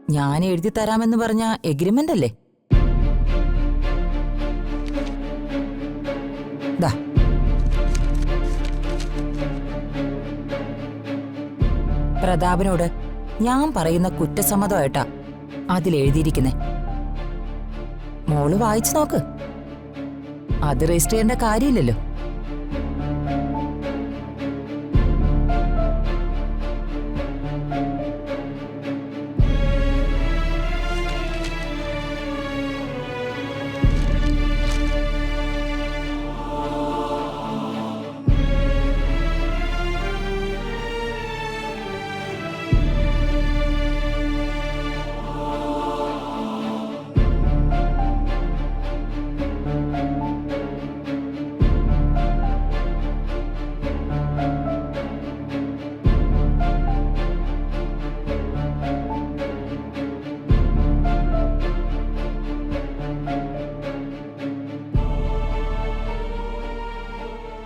ഞാൻ എഴുതി തരാമെന്ന് പറഞ്ഞ എഗ്രിമെന്റ് അല്ലേ? ദാ പ്രതാപനോട് ഞാൻ പറയുന്ന കുറ്റസമ്മതമായിട്ടാ അതിലെഴുതിയിരിക്കുന്നേ. മോള് വായിച്ചു നോക്ക്. അത് രജിസ്റ്റർ ചെയ്യേണ്ട കാര്യമില്ലല്ലോ.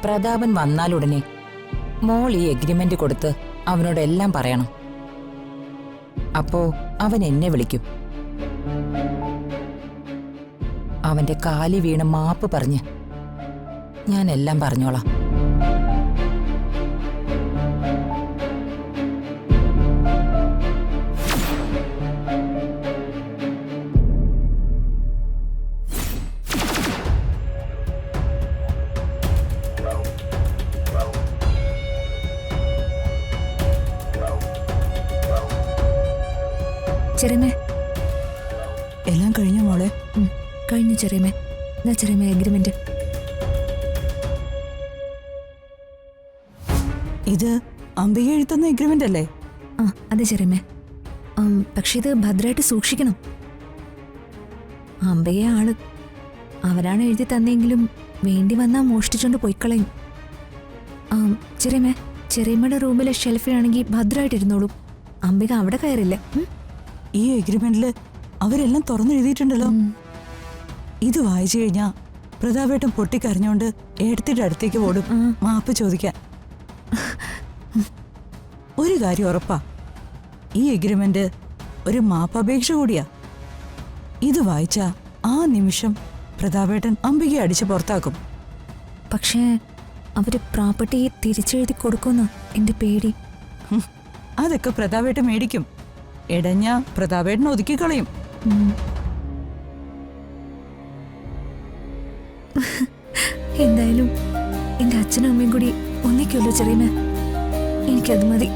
പ്രതാപൻ വന്നാലുടനെ മോൾ ഈ എഗ്രിമെന്റ് കൊടുത്ത് അവനോടെല്ലാം പറയണം. അപ്പോ അവൻ എന്നെ വിളിക്കും. അവന്റെ കാലി വീണ് മാപ്പ് പറഞ്ഞ് ഞാൻ എല്ലാം പറഞ്ഞോളാം. ചെറിയമേ, എല്ലാം കഴിഞ്ഞു മോളെ? കഴിഞ്ഞു ചെറിയമേ. എന്നാ ചെറിയമേ എഗ്രിമെന്റ്. ഇത് അംബിക എഴുതുന്ന എഗ്രിമെന്റ് അല്ലേ? ആ അതെ ചെറിയമേ. പക്ഷെ ഇത് ഭദ്രമായിട്ട് സൂക്ഷിക്കണം. അമ്പയെ ആള് അവരാണ് എഴുതി തന്നെങ്കിലും വേണ്ടി വന്നാ മോഷ്ടിച്ചോണ്ട് പോയിക്കളയും. ചെറിയമേ, ചെറിയമ്മയുടെ റൂമിലെ ഷെൽഫിലാണെങ്കിൽ ഭദ്രമായിട്ടിരുന്നോളൂ. അംബിക അവിടെ കയറില്ല. ഈ എഗ്രിമെന്റില് അവരെല്ലാം തുറന്നെഴുതിയിട്ടുണ്ടല്ലോ. ഇത് വായിച്ചു കഴിഞ്ഞാ പ്രതാപേട്ടൻ പൊട്ടിക്കരഞ്ഞോണ്ട് ഏടത്തിന്റെ അടുത്തേക്ക് ഓടും മാപ്പ് ചോദിക്കാൻ. ഒരു കാര്യം ഉറപ്പാ, ഈ എഗ്രിമെന്റ് ഒരു മാപ്പപേക്ഷ കൂടിയാ. ഇത് വായിച്ചാ ആ നിമിഷം പ്രതാപേട്ടൻ അംബികയെ അടിച്ച് പുറത്താക്കും. പക്ഷേ അവര് പ്രോപ്പർട്ടി തിരിച്ചെഴുതി കൊടുക്കുന്ന എന്റെ പേടി. അതൊക്കെ പ്രതാപേട്ടൻ മേടിക്കും. ഇടഞ്ഞ പ്രതാപേട്ടൻ ഒതുക്കിക്കളയും. എന്തായാലും എന്റെ അച്ഛനും അമ്മയും കൂടി ഒന്നിക്കുമല്ലോ ചെറിയമേ. എനിക്കത് മതി.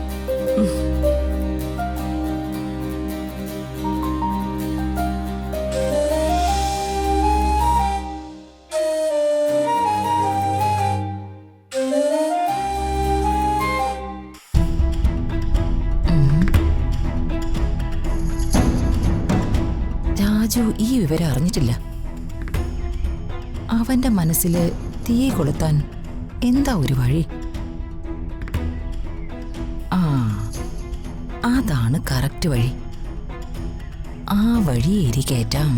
രാജു ഈ വിവരം അറിഞ്ഞിട്ടില്ല. അവന്റെ മനസ്സില് തീ കൊളുത്താൻ എന്താ ഒരു വഴി? അതാണ് കറക്റ്റ് വഴി. ആ വഴി എരികേറ്റാം.